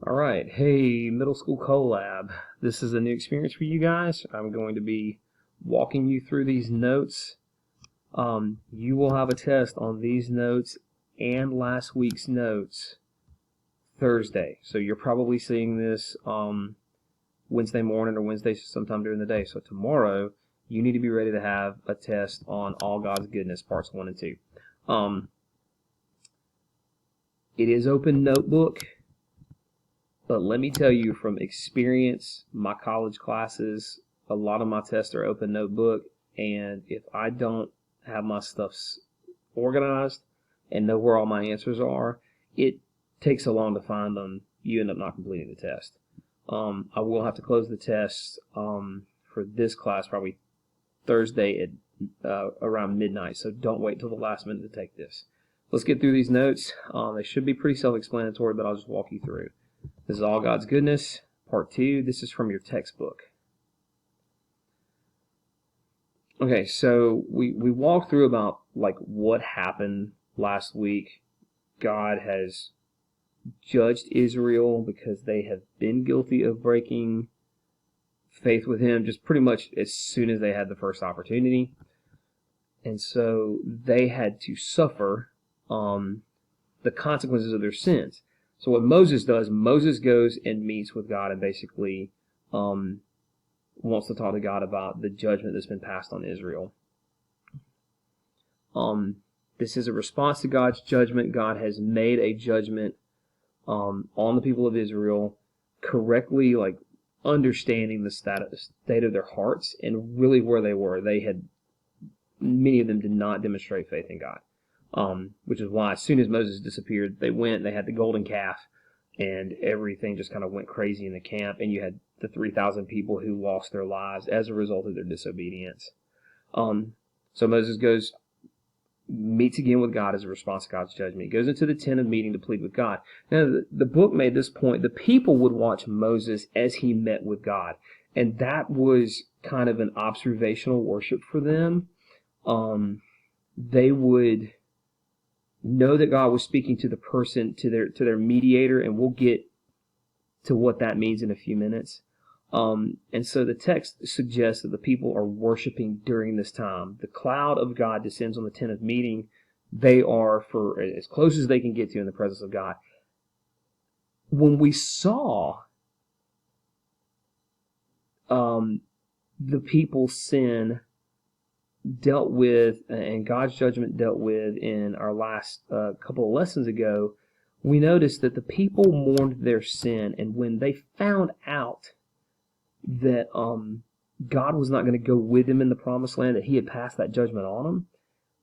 All right, hey, middle school collab. This is a new experience for you guys. I'm going to be walking you through these notes. You will have a test on these notes and last week's notes Thursday. So you're probably seeing this Wednesday morning or Wednesday sometime during the day. So tomorrow, you need to be ready to have a test on All God's Goodness, parts 1 and 2. It is open notebook. But let me tell you from experience, my college classes, a lot of my tests are open notebook, and if I don't have my stuff organized and know where all my answers are, it takes so long to find them, you end up not completing the test. I will have to close the test for this class probably Thursday at around midnight, so don't wait till the last minute to take this. Let's get through these notes. They should be pretty self-explanatory, but I'll just walk you through. This is All God's Goodness, Part 2. This is from your textbook. Okay, so we walked through about like what happened last week. God has judged Israel because they have been guilty of breaking faith with Him just pretty much as soon as they had the first opportunity. And so they had to suffer the consequences of their sins. So what Moses does, Moses goes and meets with God and basically wants to talk to God about the judgment that's been passed on Israel. This is a response to God's judgment. God has made a judgment on the people of Israel, correctly like understanding the state of their hearts and really where they were. Many of them did not demonstrate faith in God. Which is why as soon as Moses disappeared, they had the golden calf, and everything just kind of went crazy in the camp, and you had the 3,000 people who lost their lives as a result of their disobedience. So Moses meets again with God as a response to God's judgment. He goes into the tent of meeting to plead with God. Now, the book made this point. The people would watch Moses as he met with God, and that was kind of an observational worship for them. They would know that God was speaking to the person, to their mediator, and we'll get to what that means in a few minutes. And so the text suggests that the people are worshiping during this time. The cloud of God descends on the tent of meeting. They are for as close as they can get to in the presence of God. When we saw the people sin dealt with and God's judgment dealt with in our last couple of lessons ago, we noticed that the people mourned their sin, and when they found out that God was not going to go with them in the promised land, that He had passed that judgment on them,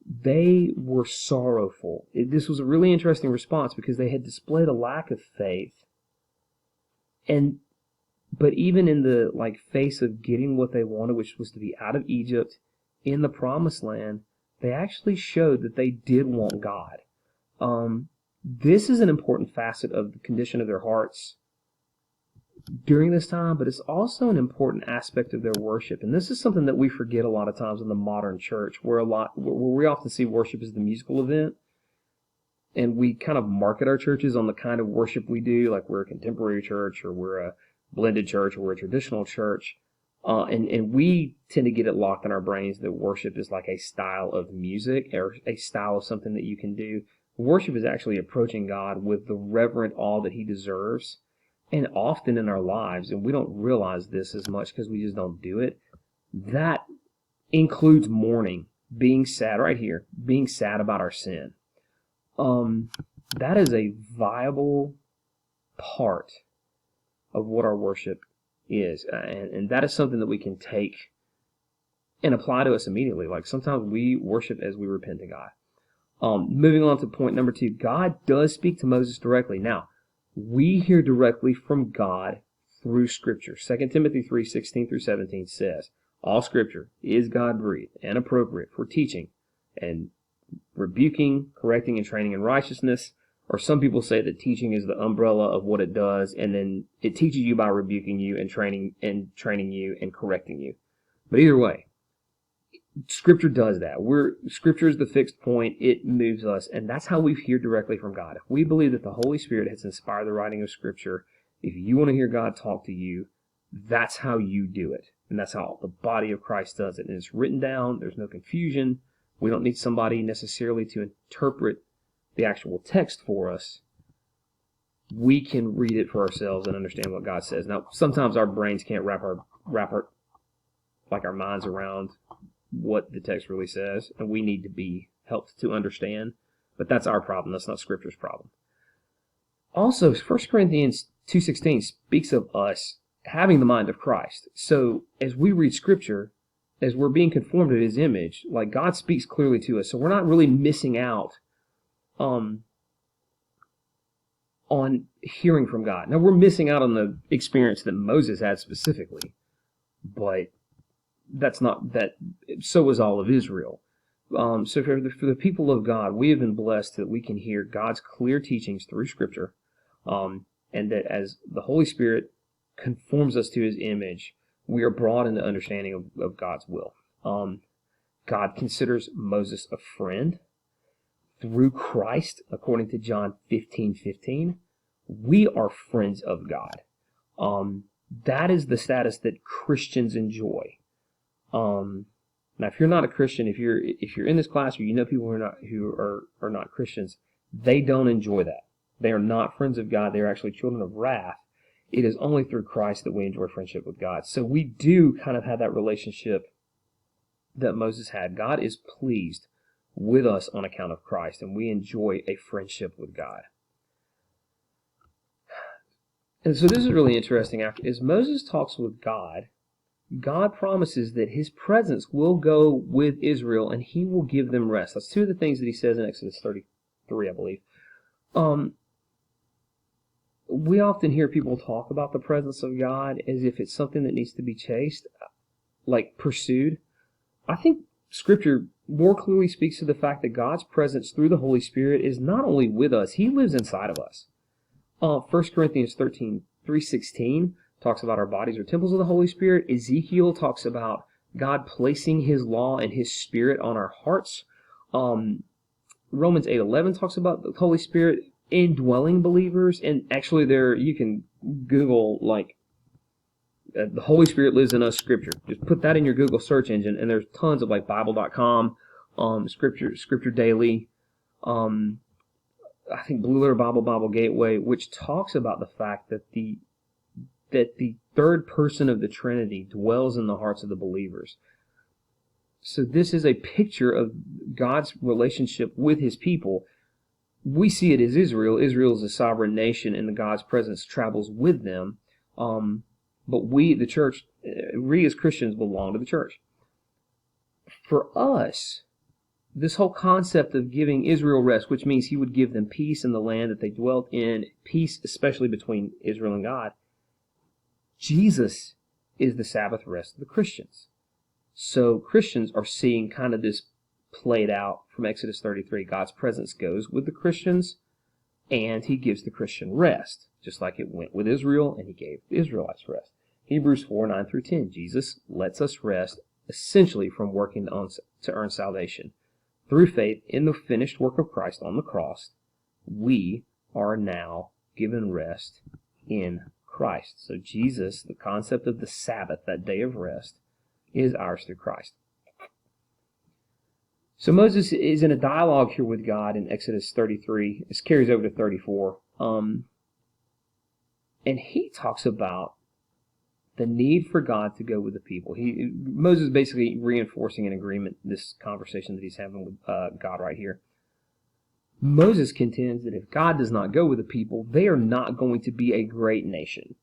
they were sorrowful. This was a really interesting response because they had displayed a lack of faith, but even in the face of getting what they wanted, which was to be out of Egypt, in the promised land, they actually showed that they did want God. This is an important facet of the condition of their hearts during this time, but it's also an important aspect of their worship. And this is something that we forget a lot of times in the modern church, where we often see worship as the musical event, and we kind of market our churches on the kind of worship we do, like we're a contemporary church, or we're a blended church, or we're a traditional church. And we tend to get it locked in our brains that worship is like a style of music or a style of something that you can do. Worship is actually approaching God with the reverent awe that He deserves. And often in our lives, and we don't realize this as much because we just don't do it, that includes mourning, being sad right here, being sad about our sin. That is a viable part of what our worship is, and that is something that we can take and apply to us immediately. Like sometimes we worship as we repent to God. Moving on to point number 2, God does speak to Moses directly. Now, we hear directly from God through Scripture. 2 Timothy 3:16 through 17 says, all Scripture is God-breathed and appropriate for teaching and rebuking, correcting, and training in righteousness. Or some people say that teaching is the umbrella of what it does, and then it teaches you by rebuking you and training you and correcting you. But either way, Scripture does that. Scripture is the fixed point. It moves us, and that's how we hear directly from God. If we believe that the Holy Spirit has inspired the writing of Scripture, If you want to hear God talk to you, that's how you do it. And that's how the body of Christ does it. And it's written down. There's no confusion. We don't need somebody necessarily to interpret the actual text for us. We can read it for ourselves and understand what God says. Now, sometimes our brains can't wrap our minds around what the text really says, and we need to be helped to understand. But that's our problem. That's not Scripture's problem. Also, 1 Corinthians 2:16 speaks of us having the mind of Christ. So as we read Scripture, as we're being conformed to His image, like God speaks clearly to us. So we're not really missing out on hearing from God. Now, we're missing out on the experience that Moses had specifically, but that's not that. So was all of Israel. So for the people of God, we have been blessed that we can hear God's clear teachings through Scripture, and that as the Holy Spirit conforms us to His image, we are brought into understanding of God's will. God considers Moses a friend. Through Christ, according to John 15:15, we are friends of God. That is the status that Christians enjoy. Now, if you're not a Christian, if you're in this class or you know people who are not Christians, they don't enjoy that. They are not friends of God. They are actually children of wrath. It is only through Christ that we enjoy friendship with God. So we do kind of have that relationship that Moses had. God is pleased with us on account of Christ, and we enjoy a friendship with God. And so this is really interesting. As Moses talks with God, God promises that His presence will go with Israel and He will give them rest. That's two of the things that He says in Exodus 33, I believe. We often hear people talk about the presence of God as if it's something that needs to be chased, like pursued. I think Scripture more clearly speaks to the fact that God's presence through the Holy Spirit is not only with us, He lives inside of us. 1 Corinthians 3:16 talks about our bodies are temples of the Holy Spirit. Ezekiel talks about God placing His law and His Spirit on our hearts. Romans 8:11 talks about the Holy Spirit indwelling believers. And actually you can Google the Holy Spirit lives in us Scripture. Just put that in your Google search engine, and there's tons of Bible.com, Scripture Daily, I think Blue Letter Bible Gateway, which talks about the fact that the third person of the Trinity dwells in the hearts of the believers. So this is a picture of God's relationship with His people. We see it as Israel. Israel is a sovereign nation, and God's presence travels with them. But we, the church, we as Christians belong to the church. For us, this whole concept of giving Israel rest, which means He would give them peace in the land that they dwelt in, peace especially between Israel and God, Jesus is the Sabbath rest of the Christians. So Christians are seeing kind of this played out from Exodus 33. God's presence goes with the Christians, and He gives the Christian rest, just like it went with Israel, and He gave the Israelites rest. Hebrews 4:9-10. Jesus lets us rest essentially from working to earn salvation. Through faith in the finished work of Christ on the cross, we are now given rest in Christ. So Jesus, the concept of the Sabbath, that day of rest, is ours through Christ. So Moses is in a dialogue here with God in Exodus 33. This carries over to 34. And he talks about the need for God to go with the people. Moses is basically reinforcing an agreement, this conversation that he's having with God right here. Moses contends that if God does not go with the people, they are not going to be a great nation.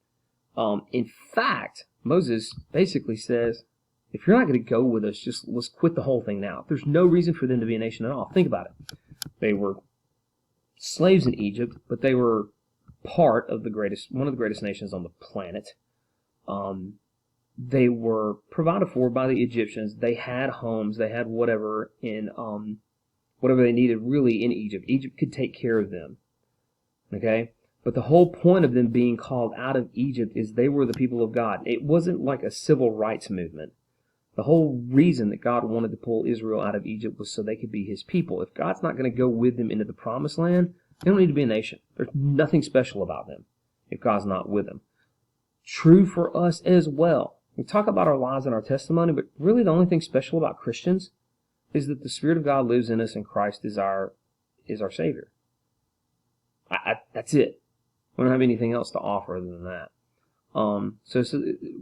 In fact, Moses basically says, if you're not going to go with us, let's quit the whole thing now. There's no reason for them to be a nation at all. Think about it. They were slaves in Egypt, but they were part of one of the greatest nations on the planet. They were provided for by the Egyptians. They had homes. They had whatever they needed really in Egypt. Egypt could take care of them. Okay? But the whole point of them being called out of Egypt is they were the people of God. It wasn't like a civil rights movement. The whole reason that God wanted to pull Israel out of Egypt was so they could be His people. If God's not going to go with them into the promised land, they don't need to be a nation. There's nothing special about them. if God's not with them. True for us as well. We talk about our lives and our testimony, but really the only thing special about Christians is that the Spirit of God lives in us and Christ is our Savior. That's it. We don't have anything else to offer other than that. So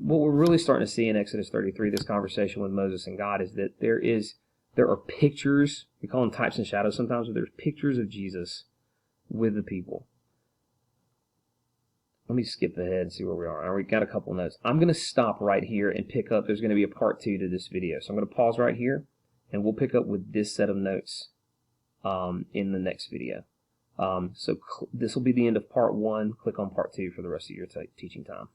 what we're really starting to see in Exodus 33, this conversation with Moses and God, is that there are pictures, we call them types and shadows sometimes, but there's pictures of Jesus with the people. Let me skip ahead and see where we are. All right, we've got a couple notes. I'm going to stop right here and pick up. There's going to be a part 2 to this video. So I'm going to pause right here, and we'll pick up with this set of notes in the next video. So this will be the end of part 1. Click on part 2 for the rest of your teaching time.